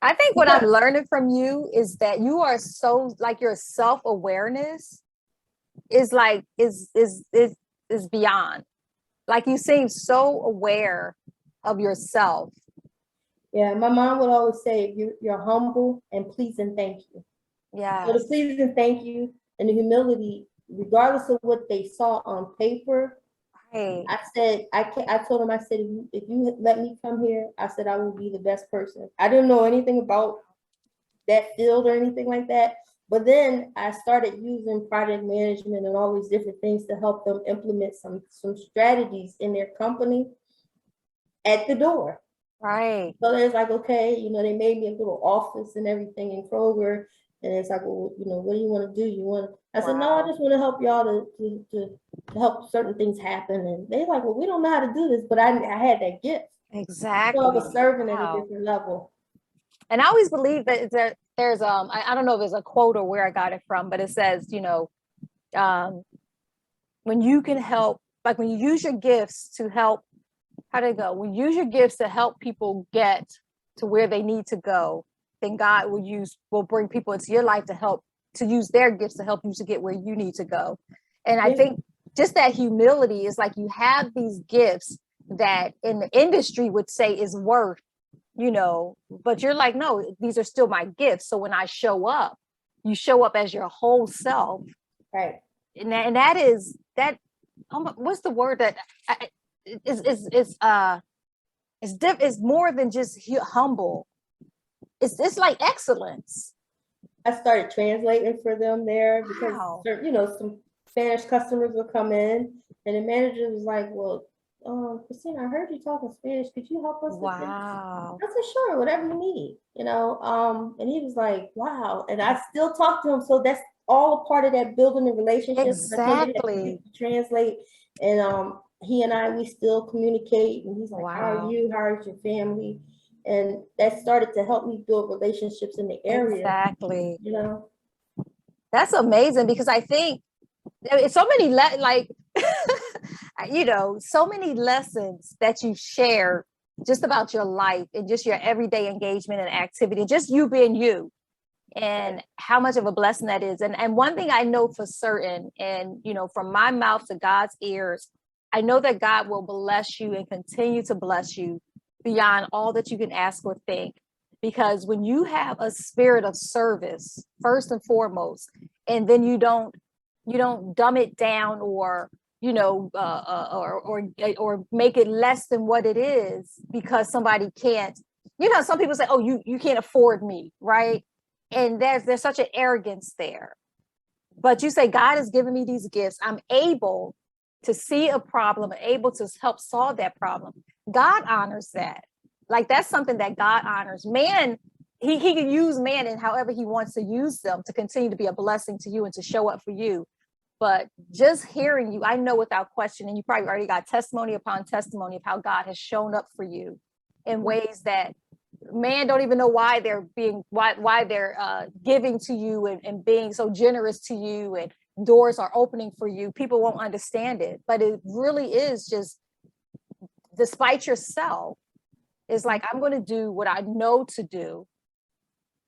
I think what I'm learning from you is that you are so like your self-awareness is like is beyond. Like you seem so aware of yourself. Yeah, my mom would always say, you're humble and please and thank you. So the Yes. please and thank you and the humility, regardless of what they saw on paper, Right. I said, I told him, I said, if you let me come here, I said, I will be the best person. I didn't know anything about that field or anything like that. But then I started using project management and all these different things to help them implement some strategies in their company at the door. Right. So there's like, okay, they made me a little office and everything in Kroger. And it's like, well, what do you want to do? I said, no, I Wow. just want to help y'all to help certain things happen. And they're like, well, we don't know how to do this, but I had that gift. So I Exactly. was serving at a Wow. different level. And I always believe that there's I don't know if it's a quote or where I got it from, but it says, um, when you can help, like when you use your gifts to help, how do they go? When you use your gifts to help people get to where they need to go, then God will bring people into your life to use their gifts to help you to get where you need to go. And I think just that humility is like, you have these gifts that in the industry would say is worth, but you're like, no, these are still my gifts. So when I show up, you show up as your whole self. Right. And that is that. What's the word that is more than just humble. It's like excellence. I started translating for them there because, some Spanish customers would come in and the manager was like, well, Christina, I heard you talking Spanish. Could you help us with this? Wow. I said, sure, whatever you need, and he was like, wow. And I still talk to him. So that's all a part of that building the relationship. Exactly. Translate. And he and we still communicate. And he's like, Wow. how are you? How is your family? And that started to help me build relationships in the area. Exactly. That's amazing, because I think it's so many so many lessons that you share just about your life and just your everyday engagement and activity, just you being you, and how much of a blessing that is. And one thing I know for certain, and from my mouth to God's ears, I know that God will bless you and continue to bless you beyond all that you can ask or think. Because when you have a spirit of service, first and foremost, and then you don't dumb it down or or make it less than what it is because somebody can't, some people say, oh, you can't afford me, right? And there's such an arrogance there. But you say, God has given me these gifts, I'm able to see a problem, able to help solve that problem. God honors that. Like, that's something that God honors. Man, he can use man in however he wants to use them to continue to be a blessing to you and to show up for you. But just hearing you, I know without question, and you probably already got testimony upon testimony of how God has shown up for you in ways that man don't even know why they're giving to you and being so generous to you, and doors are opening for you. People won't understand it, but it really is just, despite yourself, it's like, I'm going to do what I know to do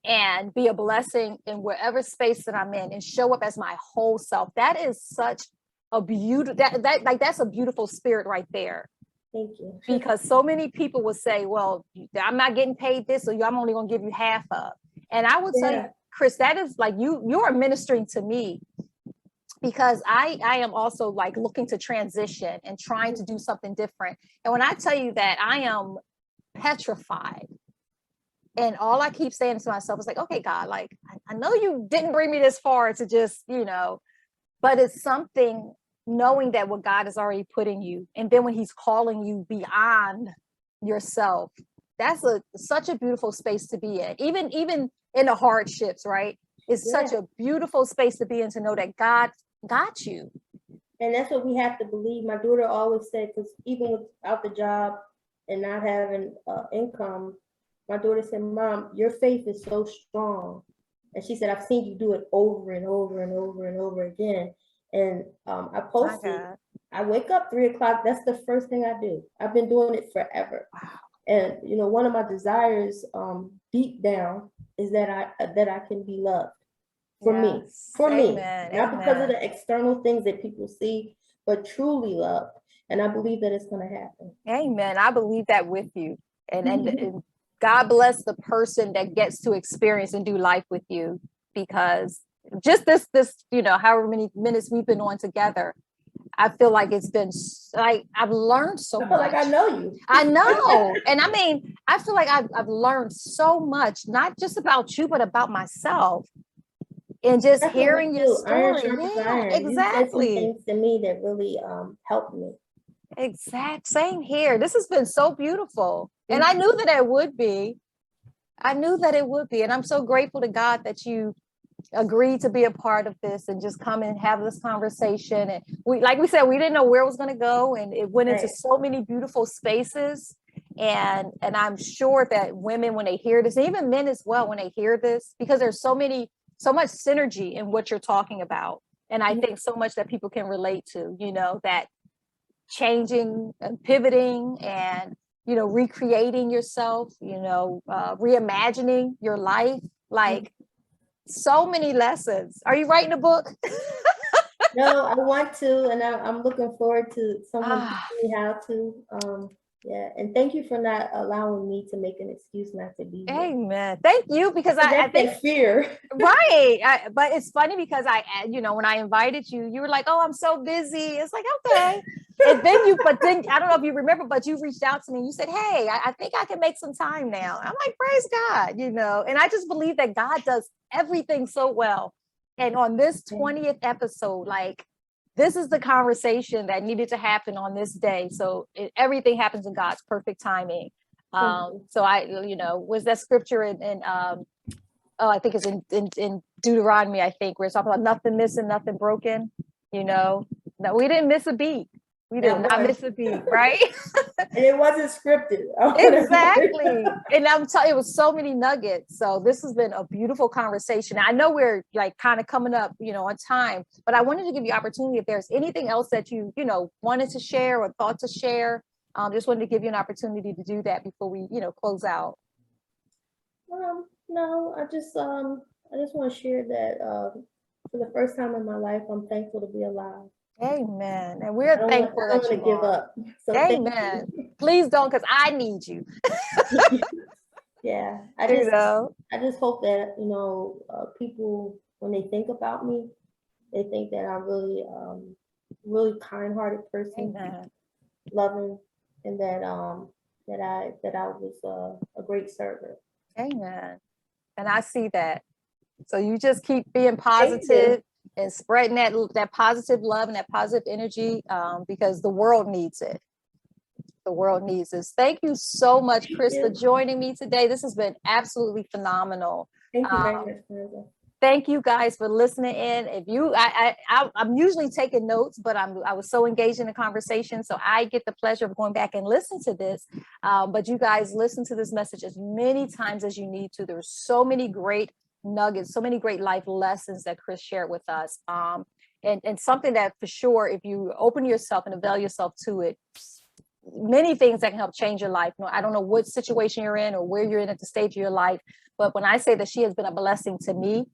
and be a blessing in wherever space that I'm in and show up as my whole self. That is such a beautiful, that's a beautiful spirit right there. Thank you. Because so many people will say, well, I'm not getting paid this, so I'm only going to give you half of. And I will tell you, Chris, that is like, you're ministering to me, because I am also like looking to transition and trying to do something different. And when I tell you that I am petrified, and all I keep saying to myself is like, okay, God, like, I know you didn't bring me this far to just, but it's something knowing that what God has already put in you. And then when he's calling you beyond yourself, that's such a beautiful space to be in, even in the hardships, right? It's such a beautiful space to be in, to know that God got you. And that's what we have to believe. My daughter always said, because even without the job and not having income, my daughter said, Mom, your faith is so strong. And she said, I've seen you do it over and over and over and over again. And I posted, I wake up 3 o'clock. That's the first thing I do. I've been doing it forever. Wow. And, one of my desires deep down is that I can be loved for me, not because of the external things that people see, but truly loved. And I believe that it's going to happen. Amen. I believe that with you. And God bless the person that gets to experience and do life with you, because just this, however many minutes we've been on together, I feel like it's been like I've learned so I feel much. like I know you. I know. And I mean, I feel like I've learned so much, not just about you, but about myself. And just That's what we hearing your do. Iron story. sharpens Yeah, iron. You said some exactly. things to me that really helped me. Same here. This has been so beautiful. And I knew that it would be. I knew that it would be. And I'm so grateful to God that you agreed to be a part of this and just come and have this conversation. And we, like we said, we didn't know where it was going to go. And it went into Right. so many beautiful spaces. And I'm sure that women, when they hear this, even men as well, when they hear this, because there's so much synergy in what you're talking about. And I think so much that people can relate to, you know, that changing and pivoting and, you know, recreating yourself, you know, reimagining your life, like so many lessons. Are you writing a book? No, I want to, and I'm looking forward to someone Ah, teaching me how to. Yeah, and thank you for not allowing me to make an excuse not to be here. amen. Thank you, because I That's think that fear. right. But it's funny because you know, when I invited you, you were like, "Oh, I'm so busy." It's like, okay. And then but then I don't know if you remember, but you reached out to me and you said, "Hey, I think I can make some time now." I'm like, praise God, you know. And I just believe that God does everything so well. And on this 20th episode, like, this is the conversation that needed to happen on this day. So everything happens in God's perfect timing. So you know, was that scripture in I think it's in Deuteronomy, I think, where it's talking about nothing missing, nothing broken. You know, no, we didn't miss a beat. We did not miss a beat, right? And it wasn't scripted. Exactly. And I'm telling you, it was so many nuggets. So this has been a beautiful conversation. I know we're like kind of coming up, you know, on time, but I wanted to give you opportunity if there's anything else that you know, wanted to share or thought to share. Just wanted to give you an opportunity to do that before we, you know, close out. No, I just want to share that for the first time in my life, I'm thankful to be alive. Amen. And we're thankful I don't that want you to give are. up. So thank Amen. Please don't, because I need you. Yeah, You know. I just hope that people, when they think about me, they think that I'm really kind-hearted person, Amen. loving, and that I was a great servant. Amen. And I see that. So you just keep being Thank you. positive and spreading that positive love and that positive energy, because the world needs it. The world needs this. Thank you so much, Thank Chris, for you. joining me today. This has been absolutely phenomenal. Thank you very Um, much, Kwanza. Thank you guys for listening in. If you, I'm usually taking notes, but I was so engaged in the conversation, so I get the pleasure of going back and listen to this. But you guys listen to this message as many times as you need to. There's so many great nuggets, so many great life lessons that Chris shared with us. And something that for sure, if you open yourself and avail yourself to it, many things that can help change your life. I don't know what situation you're in or where you're in at the stage of your life, but when I say that she has been a blessing to me,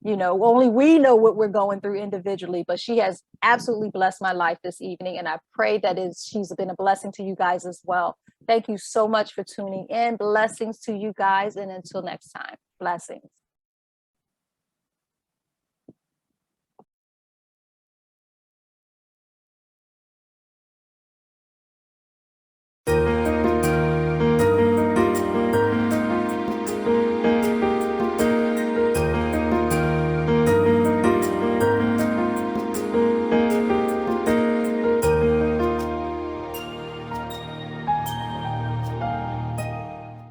you know, only we know what we're going through individually, but she has absolutely blessed my life this evening. And I pray that she's been a blessing to you guys as well. Thank you so much for tuning in. Blessings to you guys. And until next time, blessings.